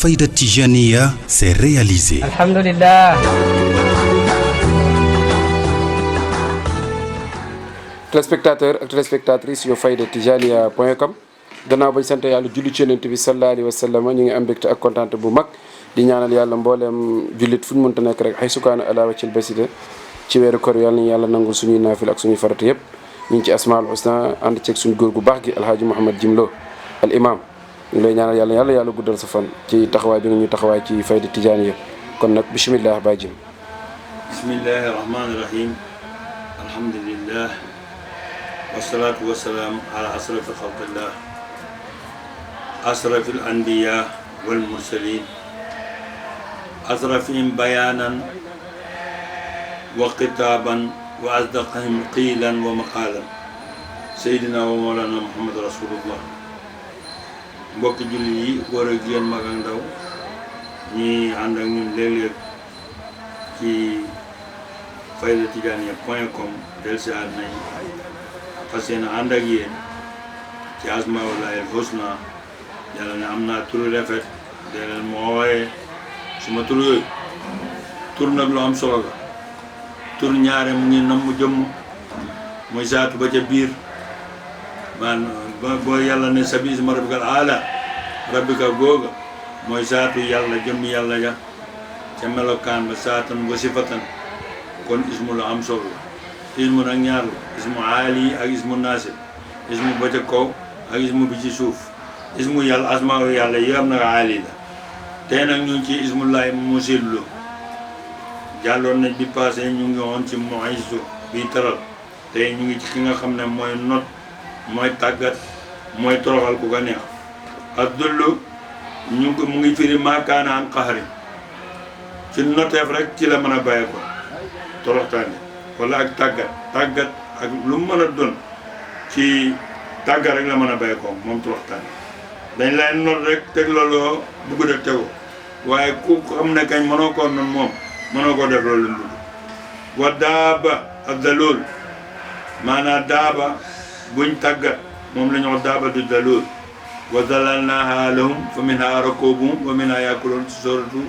Fayda Tijaniya s'est réalisée. Alhamdulillah. Téléspectateurs ak téléspectatrices yu Fayda Tijaniya.com gannaaw bañ sant yàlla julli ci Yonent bi sallallahu alayhi wa sallam ñu ngi am mbégte ak kontaante bu mag di ñaanal yàlla mbooleem jullit fu ñu mënta nekk rek ay sukaana ala wacil basida ci weeru koor yàlla nañu yàlla nangul suñuy naafil ak suñuy farata yëpp ñu ngi ci asmaul husna ànd ceeg suñu góor gu baax gi alhaaji Mouhamed Jimlo al imam ñu ngi lay ñaanal yàlla guddal sa fan ci taxawaay bi nga ñu taxawaay ci Fayda Tijaniya kon nag bismillah Baay Jim. bismillahi rahmaani rahim alhamdulillah wasalaatu wasalaam ala asrafi xalqillah asrafi al anbiya wal mursalin asrafihim bayaanan wa xitaaban wa asdaqahim qiilan wa maqaalan seydina wa mawlana muhammad rasulullah mbokki jullit yi góor ak jigéen mag ak ndaw ñi ànd ak ñun léeg-léeg ci Fayda Tijaniya.com dellusiwaat nañ fas yéene ànd ak yéen ci asmaullahil husna yàlla ne am naa turu rafet dee leen moo wooyee suma tur yooyu tur nag lu am solo la tur ñaare mu ngi nam mu jëmm muy saatu ba ca biir man boo yàlla ne sabi isma rabbikal aala rabbika googa mooy saatu yàlla jëmm yàlla ja ca melokaan ba saatan wa sifatan kon ismu la am solo la ismu nag ñaar la ismu aali ak ismu naasib ismu ba ca kaw ak ismu bi ci suuf ismu yàlla asmaa yàlla yi am nag aali la tey nag ñu ngi ci ismullahi musillu jàlloon nañ bi passé ñu ngi woon ci muizzu bi taral tey ñu ngi ci ki nga xam ne mooy not mooy tàggat mooy toroxal ku ko neex ak dullu mu ngi firi maakaana an qaxari ci noteef rek ci la mën a bàyyi ko toroxtaane wala ak tàggat ak lu mu mën a doon ci tàggat rek la mën a bàyyi ko moom toroxtaane dañ lay not rek teg looloo bugg de tegu waaye ku xam ne kañ mënoo koo noonu moom mënoo koo def loolu lu wa daaba ak dalool maanaam daaba buñ tàggat moom la ñu wax daaba du dalool wa dalalnaha lahum fa minha rakubuhum wa minha yakuloon ci suratu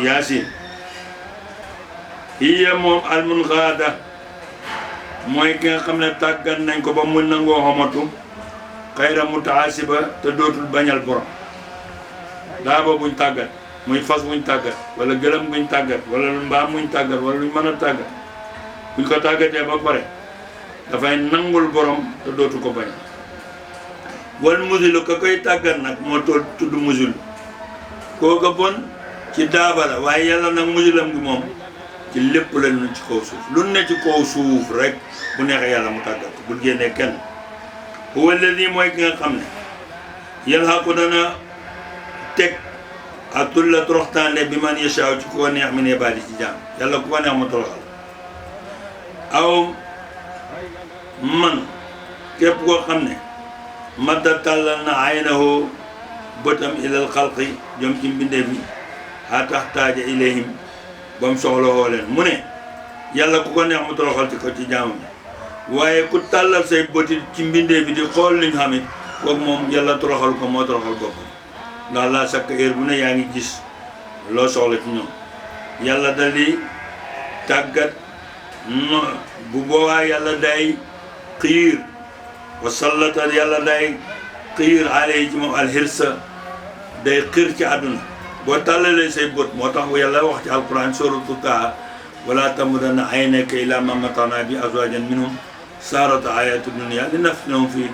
Yaasin hiya moom almunqaada mooy ki nga xam ne tàggat nañ ko ba mu nangoo xamatu xayra mutaasiba te dootul bañal borom daaba buñ tàggat muy fas buñ tàggat wala gëlëm buñ tàggat wala mbaam buñ tàggat wala luñ mën a tàggat buñ ko tàggatee ba pare dafay nangul borom te dootu ko bañ wal musilu ka koy tàggat nag moo tudd musilu kooka bon ci daaba la waaye yàlla nag musilam gi moom ci lépp la ñu ci kaw suuf lu ne ci kaw suuf rek bu neexee yàlla mu tàggat bul génnee kenn huwa alladi mooy ki nga xam ne yalhaqu dana teg ak tulla toroxtaande bi man yashaaw ci ku ko neex min ibaadi ci jaam yàlla ku ko neex mu toroxal aw man képp koo xam ne madda tàllal na aynahu bëtam ilal xalqi jëm ci mbindeef yi a taxtaaja ilayhim ba mu soxla woo leen mu ne yàlla ku ko neex mu toroxal ci ko ci jaamam waaye ku tàllal say bëti ci mbindeef bi di xool li ñu xam it kooku moom yàlla toroxal ko moo toroxal boppam ndax laa sakk heure bu ne yaa ngi gis loo soxla ci ñoom yàlla dal di tàggat bu boobaa yàlla day xiir wa sallata yàlla day xiir alayhi ci moom alxirsa day xiir ci àdduna boo tàllalee say bët moo tax yàlla wax ci alquran suratu Taaha wala tamudanna aynaka ilaa maa mata'naa bi azwaajan minhum saarata ayaatu dunya li naftinahum fii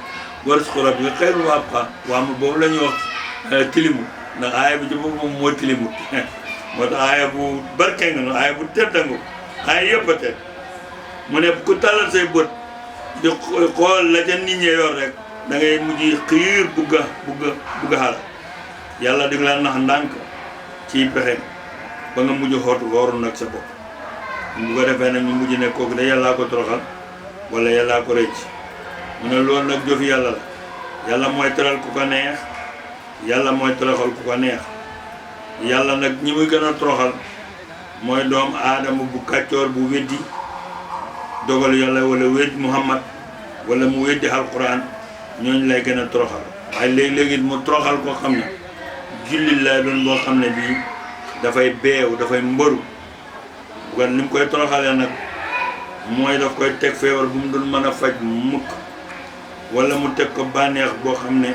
wa rizqu rabbika xayrun wa abqaa waa ma boobu la ñuy wax tilimu ndax aaya bi ci boobu moom moo tilimu moo tax aaya bu barke nga no aaya bu teddangu aaya yëpp a tedd mu ne ku tàllal say bët di xool la ca nit ñi yor rek da ngay mujj xiir bugga xala yàlla dig la nax ndànk ci pexe ba nga mujj xooru nag sa bopp bu ko defee nag ñu mujj ne kooku de yàllaa ko toroxal wala yàllaa ko rëcc mu ne loolu nag jëfi yàlla la yàlla mooy teral ku ko neex yàlla mooy toroxal ku ko neex yàlla nag ñi muy gën a toroxal mooy doom aadama bu kàccoor bu weddi dogal yàlla wala weddi Muhammad wala mu weddi alquran ñooñu lay gën a toroxal waaye léegi-léegi mu toroxal koo xam ne jullit lay doon boo xam ne bii dafay beew dafay mbëru kon ni mu koy toroxalee nag mooy daf koy teg feebar bu mu dul mën a faj mukk wala mu teg ko bànneex boo xam ne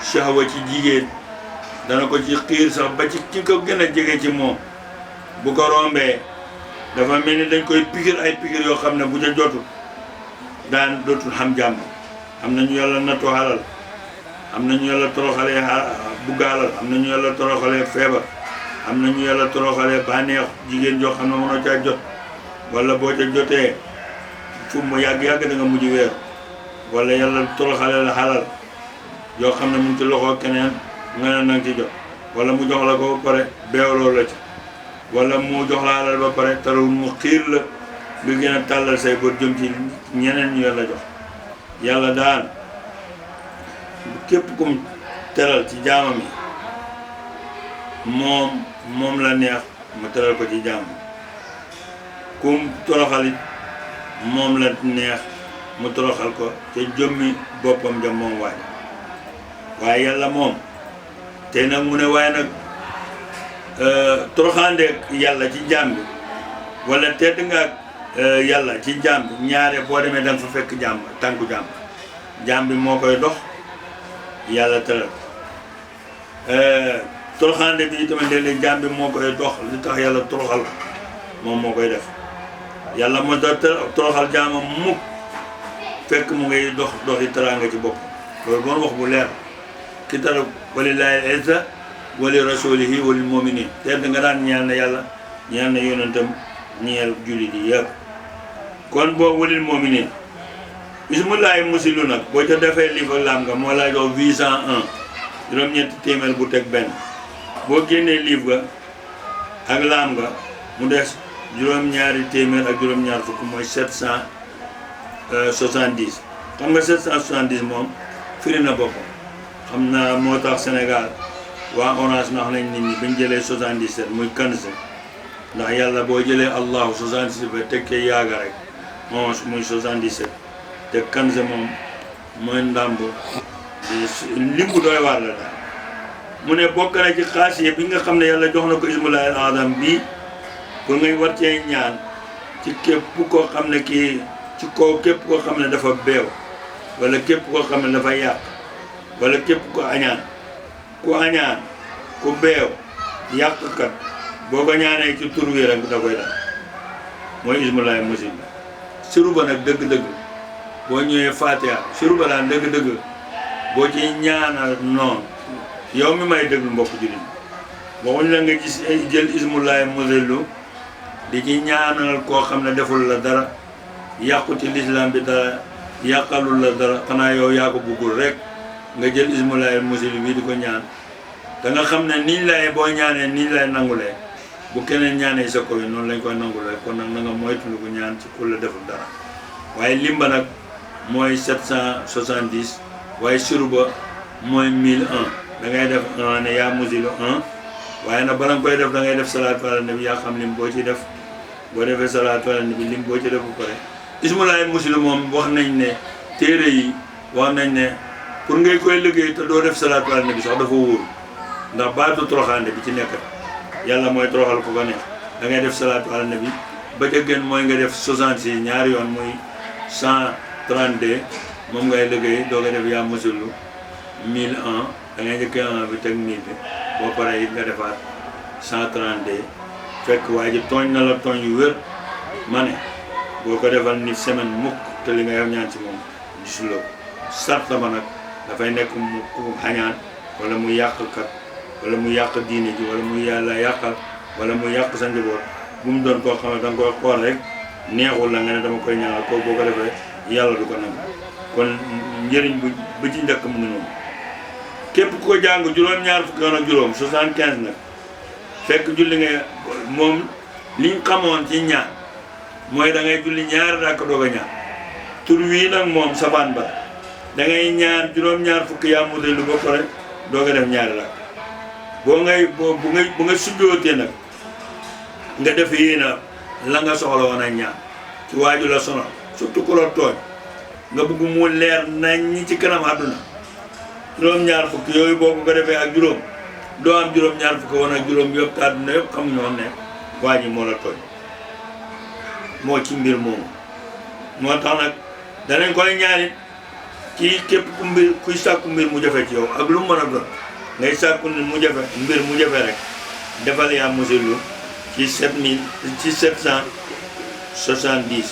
shahwa ci jigéen dana ko ci xiir sax ba ci ki ko gën a jege ci moom bu ko rombee dafa mel ni dañ koy pikir ay pikir yoo xam ne bu ca jotul daan dootul xam jàmm. am na ñu yàlla nattoo halal am na ñu yàlla toroxalee bugg halal am na ñu yàlla toroxalee feebar am na ñu yàlla toroxalee bànneex jigéen joo xam ne mënoo caa jot wala boo ca jotee fu mu yàgg-yàgg da nga mujj weer wala yàlla toroxalee la halal yoo xam ne mu ngi ci loxo keneen nga ne nanga ci jot wala mu jox la ko ba pare beewloo la ci wala mu jox la halal ba pare tarul mu xiir la nga gën a tàllal say bët jëm ci ñeneen ñu yàlla jox yàlla daal képp kum teral ci jaamam yi moom la neex mu teral ko ci jaamam kum toroxalit moom la neex mu toroxal ko ca jëmmi boppam ja moom waaye yàlla moom te nag mu ne waaye nag toroxaandeeg yàlla ci jaam bi wala tedd nga yàlla ci jaam bi ñaare boo demee da nga fa fekk jaam tànku jaam bi moo koy dox yàlla teral toroxaande bi tamit léeg-léeg jaam bi moo koy dox li tax yàlla toroxal moom moo koy def yàlla moo tax toroxal jaamam mukk fekk mu ngay doxi teraanga ci bopp loolu doon wax bu leer ki tara walillaahi al-izza wa li rasuulihi wa lil mu'miniin tedd nga daan ñaan na yàlla ñaan na yonentam ñeel jullit yi yëpp kon boo walil mu'miniin bismillaahi musilu nag boo ca defee lii fa laam nga moo lay jox 801 juróom-ñetti téeméer bu teg benn boo génnee liif ga ak laam nga mu des juróom-ñaari téeméer ak juróom-ñaar fukk mooy 770 xam nga 770 moom firi na boppam xam naa moo tax Sénégal waa Orange nax nañ nit ñi bañ jëlee 77 muy kanse ndax yàlla boo jëlee allahu 77 ba tekkee yaaga rek moom muy 77 te kanse moom mooy ndàmb limbu doy waar la daal mu ne bokk na ci xaasiye bi nga xam ne yàlla jox na ko ismullahi al-azam bii pour ngay war cee ñaan ci képp koo xam ne kii ci kaw képp koo xam ne dafa beew wala képp koo xam ne dafa yàq wala képp ko añaan ku beew yàqkat boo ko ñaanee ci tur wi rek da koy dal mooy ismullahi musim siru ba nag dëgg-dëgg boo ñëwee Fatiha siru ba daan dëgg-dëgg boo ci ñaanal noonu yow mi may déglu mbokk jullit waxuñ la nga gis jël ismullahi musillu di ci ñaanal koo xam ne deful la dara yàqu ci lislaam bi dara yàqalul la dara xanaa yow yaa ko buggul rek nga jël ismullahi musillu bi di ko ñaan da nga xam ne niñ lay boo ñaanee niñ lay nangulee bu keneen ñaanee sa ko yi noonu lañ koy nangulee kon nag na nga moytu lu ko ñaan ci ku la deful dara waaye limba nag mooy 770 waaye suruba mooy 1001 da ngay def 1 ne yaa musilu 1 waaye nag bala nga koy def da ngay def salaatu ala nabi yaa xam lim boo ci def boo defee salaatu ala nabi lim boo ci def bu pare ismullahi musilu moom wax nañ ne téere yi wax nañ ne pour ngay koy liggéey te doo def salaatu ala nabi sax dafa wóoru ndax baatu toroxaande bi ci nekk yàlla mooy toroxal ko neex da ngay def salaatu ala nabi ba ca gën mooy nga def 66 ñaari yoon muy 132 moom ngay liggéey doo nga def yaa musilu 1001 da ngay njëkkee 1 bi teg 1000 bi boo paree it nga defaat 132 fekk waa ji tooñ na la tooñ yu wér ma ne boo ko defal ni semaine mukk te li nga yow ñaan ci moom gisuloo sart ba nag dafay nekk mu xañaan wala mu yàqkat wala mu yàq diine ji wala mu yàlla yàqal wala mu yàq sa njaboot bu mu doon koo xam ne da nga koy xool rek neexul la nga ne dama koy ñaanal kooku boo ko defee yàlla du ko nangu kon njëriñ bu ci njëkk mu ngi noonu képp ku ko jàng juróom-ñaar fukki yoon ak juróom 75 nag fekk julli nga moom liñ xamoon ci ñaan mooy da ngay julli ñaari rakk doog a ñaan tur wii nag moom sabaan ba da ngay ñaan juróom-ñaar fukki yaa mu lu ba pare doog a def ñaari rakk bu nga sujjootee nag nga def yéena la nga soxla woon ak ñaan ci waaju la sonal surtout ku la tooñ nga bëgg mu leer nañ ñi ci kanam àdduna juróom-ñaar fukki yooyu boo ko defee ak juróom doo am juróom-ñaar fukk woon ak juróom yëpp te àdduna yëpp xamuñu woon ne waa ji moo la tooñ moo ci mbir moomu moo tax nag danañ koy ñaanit ci képp ku mbir kuy sàkku mbir mu jafe ci yow ak lu mu mën a doon ngay sàkku nit mu jafe mbir mu jafe rek defal yaa musilu ci 770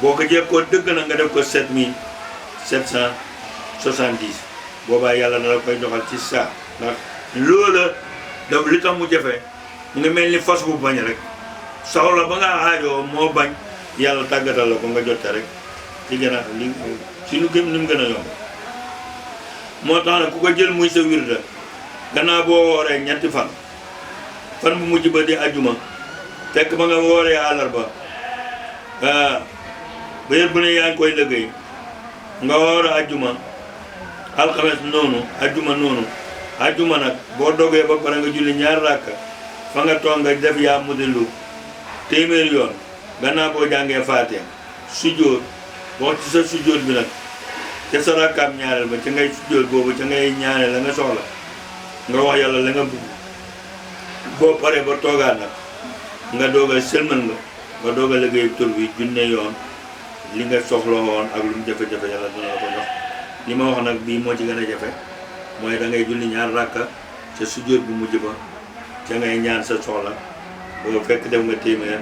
boo ko jekkoo dëgg na nga def ko 7770 boobaa yàlla na la koy joxal ci saa ndax loola daf li tax mu jafe mu ngi mel ni fas bu bañ rek soxla ba nga aajoo moo bañ yàlla tàggatal la ko nga jotte rek ci gën a li ci lu gëm ni mu gën a yomb moo tax nag ku ko jël muy sa wirda gannaaw boo wooree ñetti fan bu mujj ba di ajuma fekk ba nga wooree àllarba ba yër bu ne yaa ngi koy liggéey nga woor ajuma alxames noonu ajuma nag boo dogee ba pare nga julli ñaar rakka fa nga toog nga def yaa mudilu téeméer yoon gannaaw boo jàngee faatiha sujjóot boo ci sa sujjóot bi nag ca sa rakkaam ñaareel ba ca ngay sujjóot boobu ca ngay ñaane la nga soxla nga wax yàlla la nga bugg boo paree ba toogaat nag nga doog a sëlmal nga doog a liggéey tur bi junne yoon li nga soxla woon ak lu mu jafe-jafe yàlla dina la ko jox li ma wax nag bii moo ci gën a jafe mooy da ngay julli ñaar rakka ca sujjóot bu mujj ba ca ngay ñaan sa soxla boo fekk def nga téeméer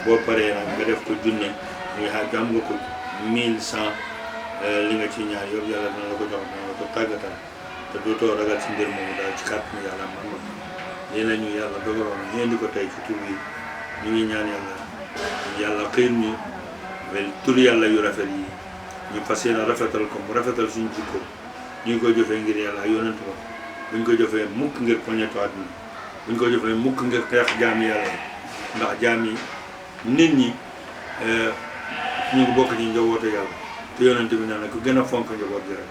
boo paree nag nga def ko junne muy xaaj am nga ko 1100 li nga ci ñaan yëpp yàlla dina la ko jox dina la ko tàggatal te dootoo ragal si mbir moomu daal ci kàttanu yàlla man ma lii la ñu yàlla dogaloon ñu indi ko tey ci tur bi ñu ngi ñaan yàlla xëy ñu tur yàlla yu rafet yi ñu fas yéene rafetal ko mu rafetal suñu jikko ñu ko jëfee ngir yàlla ak yonent ba buñ ko jëfee mukk ngir poñetu àdduna buñ ko jëfee mukk ngir xeex jaami yàlla yi ndax jaam yi nit ñi ñu ngi bokk ci njabootu yàlla te yonent bi nee na ku gën a fonk njaboot gi rek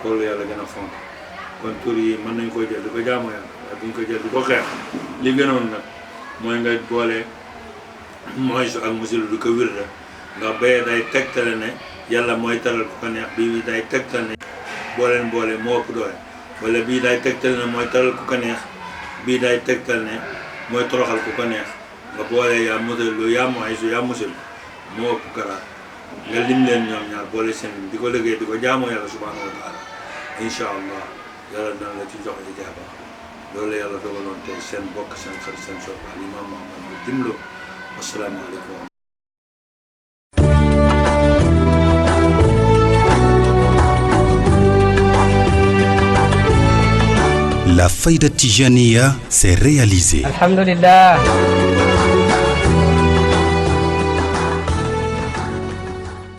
loolu yàlla gën a fonk kon tur yi mën nañ koy jël di ko jaamu yàlla waaye buñ ko jël di ko xeex li gënoon nag mooy nga boole mooy su ak musilu di ko wirda ndax bayee day tegtale ne yàlla mooy taral ku ko neex bii day tegtale ne boole moo ëpp doole wala bii day tegtale ne mooy taral ku ko neex bii day tegtal ne mooy toroxal ku ko neex nga boole yaa musilu yaa mooy su yaa musilu moo ëpp garaat nga lim leen ñoom ñaar boole seen di ko liggéey di ko jaamoo yàlla subhanahu wa taala incha allah yàlla dana la ci jox ijaaba loolu yàlla dogaloon tey seen bokk seen xarit seen sopp al imam Mouhamadou Dimlo asalaamaaleykum. La Fayda Tijaniya s'est réalisée. Alhamdulillah.